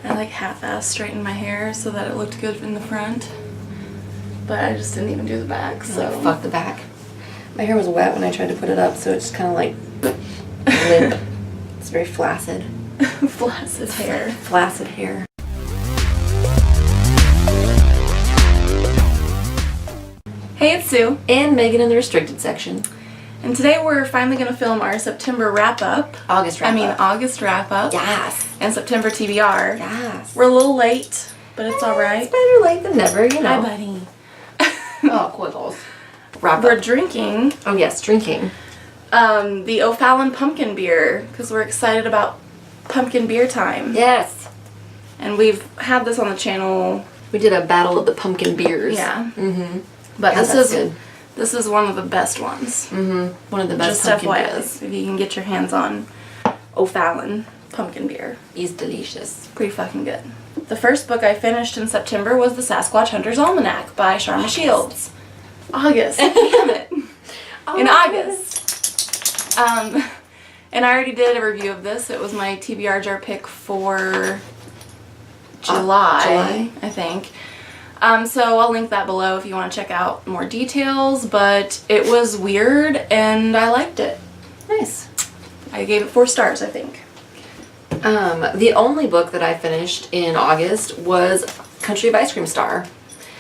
I like half-ass straightened my hair so that it looked good in the front. But I just didn't even do the back, so. Like, fuck the back. My hair was wet when I tried to put it up, so it's kind of like limp. It's very flaccid. Flaccid hair. Flaccid hair. Hey, it's Sue. And Megan in the restricted section. And today we're finally going to film our September wrap-up. August wrap-up. Yes. And September Yes. TBR. We're a little late, but it's alright. It's better late than never, you know. Hi, buddy. Oh, quiggles. Wrap We're up. drinking. Oh, yes, drinking. The O'Fallon pumpkin beer, because we're excited about pumpkin beer time. Yes. And we've had this on the channel. We did a battle of the pumpkin beers. Yeah. Mm-hmm. But Yeah, this is one of the best ones. Mm-hmm. One of the best Just pumpkin FYI, beers. if you can get your hands on O'Fallon pumpkin beer. It's delicious. Pretty fucking good. The first book I finished in September was The Sasquatch Hunter's Almanac by Sharma Shields. August. Damn it. In August. And I already did a review of this. It was my TBR Jar Pick for July, I think. So I'll link that below if you want to check out more details, but it was weird and I liked it. Nice. I gave it 4 stars, I think. The only book that I finished in August was Country of Ice Cream Star.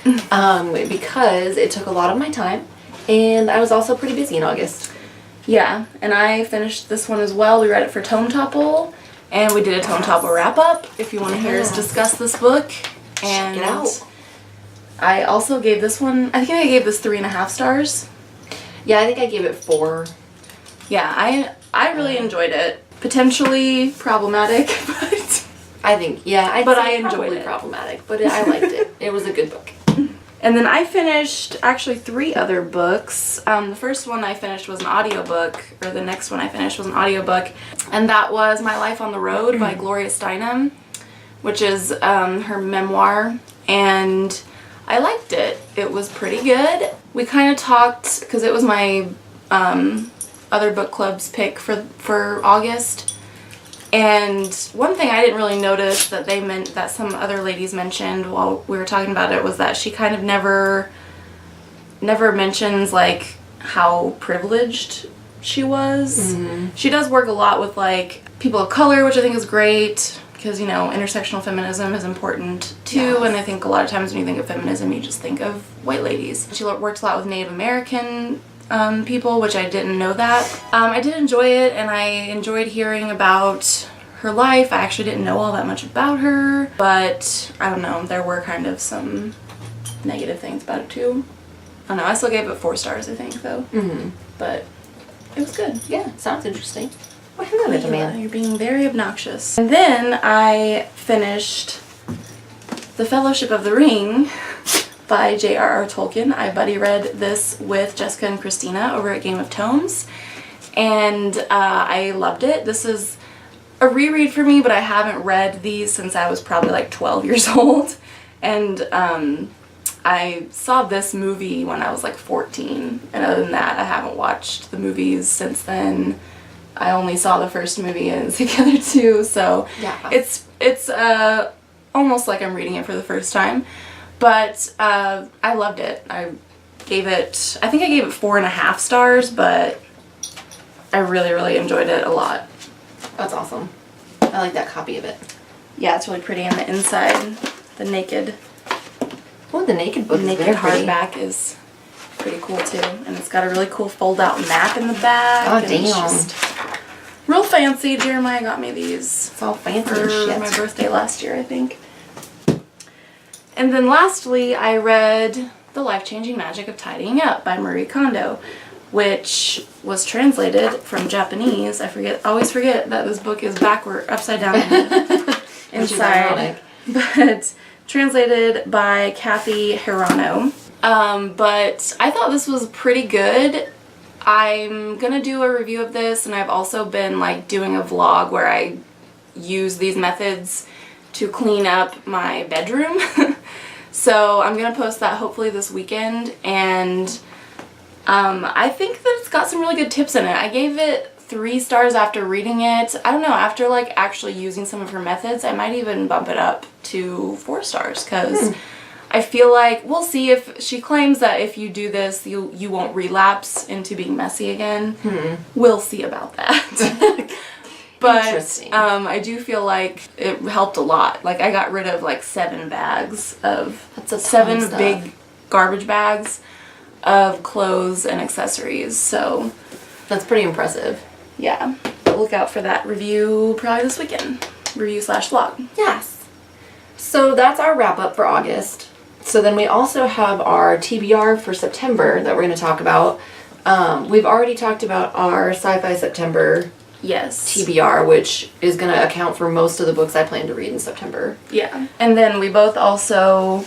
Because it took a lot of my time and I was also pretty busy in August. Yeah, and I finished this one as well. We read it for Tome Topple, and we did a Tome Topple wrap-up if you want to hear us discuss this book. And check it out. I also gave this one, I think I gave this 3.5 stars. Yeah, I think I gave it 4. Yeah, I really enjoyed it. Potentially problematic, but I think, yeah, I enjoyed it. Problematic, but I liked it. It was a good book. And then I finished actually 3 other books. The first one I finished was an audiobook, or the next one I finished was an audiobook, and that was My Life on the Road by Gloria Steinem, which is her memoir, and I liked it. It was pretty good. We kind of talked, because it was my other book club's pick for August. And one thing I didn't really notice that some other ladies mentioned while we were talking about it was that she kind of never mentions like how privileged she was. Mm-hmm. She does work a lot with like people of color, which I think is great because, you know, intersectional feminism is important too. Yes. And I think a lot of times when you think of feminism, you just think of white ladies. She works a lot with Native American people, which I didn't know that. I did enjoy it, and I enjoyed hearing about her life. I actually didn't know all that much about her, but I don't know, there were kind of some negative things about it too. I don't know, I still gave it 4 stars, I think, though. Mm-hmm. But it was good. Yeah, sounds interesting. You're being very obnoxious. And then I finished The Fellowship of the Ring by J.R.R. Tolkien. I buddy read this with Jessica and Christina over at Game of Tomes, and I loved it. This is a reread for me, but I haven't read these since I was probably like 12 years old, and I saw this movie when I was like 14, and other than that I haven't watched the movies since then. I only saw the first movie and the other 2, so yeah. It's almost like I'm reading it for the first time. But I loved it. I think I gave it 4.5 stars, but I really, really enjoyed it a lot. That's awesome. I like that copy of it. Yeah, it's really pretty. And the inside, the naked. Oh, the naked book. Naked hardback is pretty cool too. And it's got a really cool fold-out map in the back. Oh, and damn. It's just real fancy. Jeremiah got me these. It's all fancy for shit. my birthday last year, I think. And then lastly, I read The Life-Changing Magic of Tidying Up by Marie Kondo, which was translated from Japanese. I always forget that this book is upside down inside. But translated by Kathy Hirano. But I thought this was pretty good. I'm gonna do a review of this, and I've also been like doing a vlog where I use these methods to clean up my bedroom. So I'm gonna post that hopefully this weekend, and I think that it's got some really good tips in it. I gave it 3 stars after reading it. I don't know, after like actually using some of her methods, I might even bump it up to 4 stars because I feel like we'll see. If she claims that if you do this, you won't relapse into being messy again. We'll see about that. But I do feel like it helped a lot. Like I got rid of like 7 bags of 7 big garbage bags of clothes and accessories. So that's pretty impressive. Yeah. Look out for that review probably this weekend. Review/vlog. Yes. So that's our wrap up for August. So then we also have our TBR for September that we're going to talk about. We've already talked about our Sci-Fi September TBR, which is going to account for most of the books I plan to read in September. Yeah. And then we both also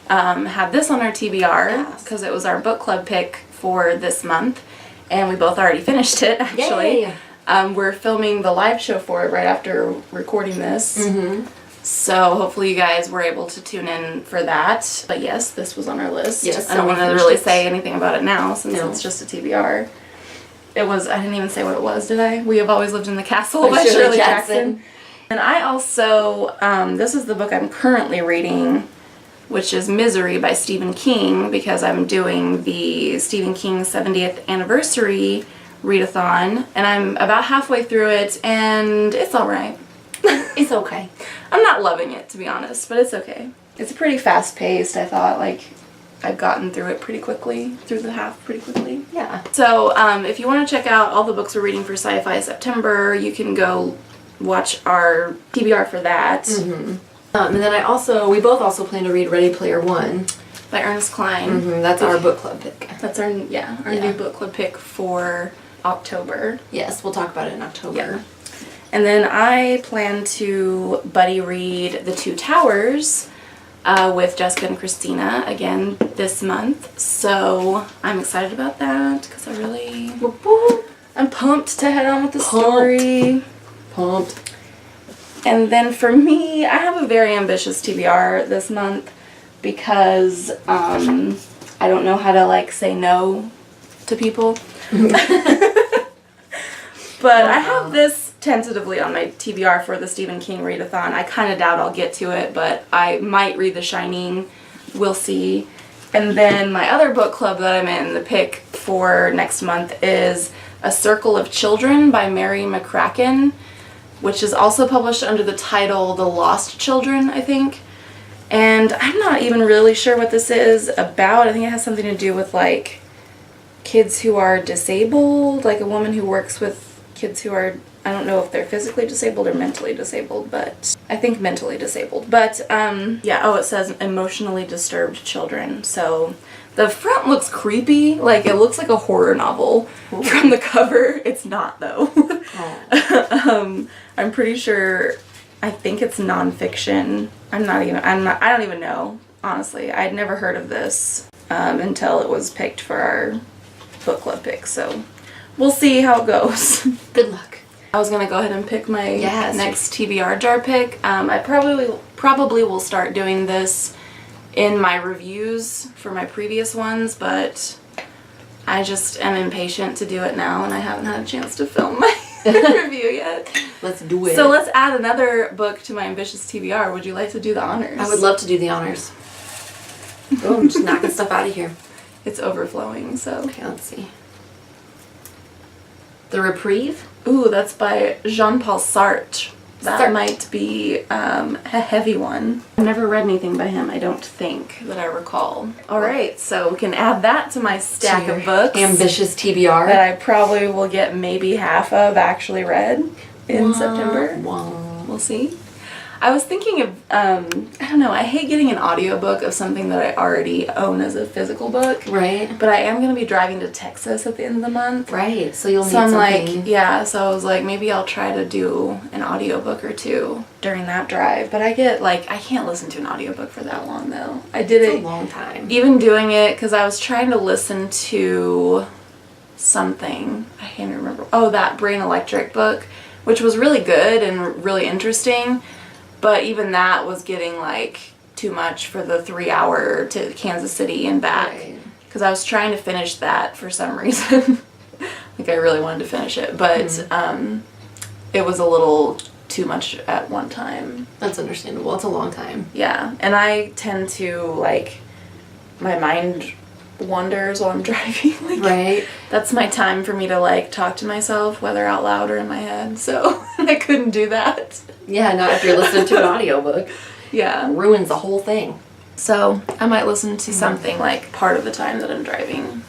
had this on our TBR because it was our book club pick for this month. And we both already finished it, actually. Yay. We're filming the live show for it right after recording this. So hopefully you guys were able to tune in for that. But yes, this was on our list. Yes, I don't want to really say anything about it now since it's just a TBR. It was, I didn't even say what it was, did I? We Have Always Lived in the Castle by Shirley Jackson. And I also, this is the book I'm currently reading, which is Misery by Stephen King, because I'm doing the Stephen King 70th anniversary readathon, and I'm about halfway through it, and it's alright. It's okay. I'm not loving it, to be honest, but it's okay. It's pretty fast-paced, I thought. Like, I've gotten through it pretty quickly, through the half pretty quickly. Yeah. So, if you want to check out all the books we're reading for Sci-Fi September, you can go watch our TBR for that. And then we both also plan to read Ready Player One by Ernest Cline. That's our book club pick. That's our new book club pick for October. Yes, we'll talk about it in October. Yeah. And then I plan to buddy read The Two Towers with Jessica and Christina again this month. So I'm excited about that because I'm pumped to head on with the story. Pumped. And then for me, I have a very ambitious TBR this month because I don't know how to like say no to people. But I have this tentatively on my TBR for the Stephen King readathon. I kind of doubt I'll get to it, but I might read The Shining. We'll see. And then my other book club that I'm in, the pick for next month, is A Circle of Children by Mary McCracken, which is also published under the title The Lost Children, I think. And I'm not even really sure what this is about. I think it has something to do with like kids who are disabled, like a woman who works with kids who are, I don't know if they're physically disabled or mentally disabled, but I think mentally disabled. But it says emotionally disturbed children. So the front looks creepy, like it looks like a horror novel from the cover. It's not though. I'm pretty sure, I think it's nonfiction. I don't even know, honestly. I'd never heard of this until it was picked for our book club pick, so we'll see how it goes. Good luck. I was gonna go ahead and pick my next TBR jar pick. I probably will start doing this in my reviews for my previous ones, but I just am impatient to do it now, and I haven't had a chance to film my review yet. Let's do it. So let's add another book to my ambitious TBR. Would you like to do the honors? I would love to do the honors. Boom, just knocking stuff out of here. It's overflowing, so. Okay, let's see. The Reprieve? Ooh, that's by Jean-Paul Sartre. That might be a heavy one. I've never read anything by him, I don't think, that I recall. Alright, so we can add that to my stack of books. Ambitious TBR. That I probably will get maybe half of actually read in September. We'll see. I was thinking of, I don't know, I hate getting an audiobook of something that I already own as a physical book. Right. But I am going to be driving to Texas at the end of the month. Right, so you'll need something. So I was like, maybe I'll try to do an audiobook or two during that drive. But I can't listen to an audiobook for that long though. I did it. It's a long time. Even doing it, because I was trying to listen to something. I can't remember. Oh, that Brain Electric book, which was really good and really interesting. But even that was getting like too much for the 3-hour to Kansas City and back. Because I was trying to finish that for some reason. Like I really wanted to finish it, but it was a little too much at one time. That's understandable. It's a long time. Yeah, and I tend to, like, my mind wanders while I'm driving. Like, Right. that's my time for me to, like, talk to myself, whether out loud or in my head. So I couldn't do that. Yeah, not if you're listening to an audiobook. Yeah. It ruins the whole thing. So I might listen to something, like, part of the time that I'm driving.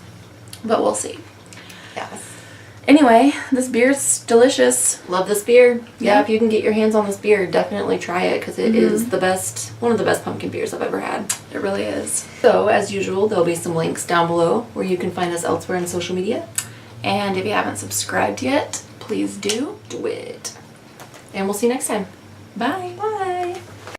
But we'll see. Yes. Anyway, this beer's delicious. Love this beer. Yeah, Yeah. if you can get your hands on this beer, definitely try it because it is the best, one of the best pumpkin beers I've ever had. It really is. So, as usual, there'll be some links down below where you can find us elsewhere on social media. And if you haven't subscribed yet, please do. Do it. And we'll see you next time. Bye.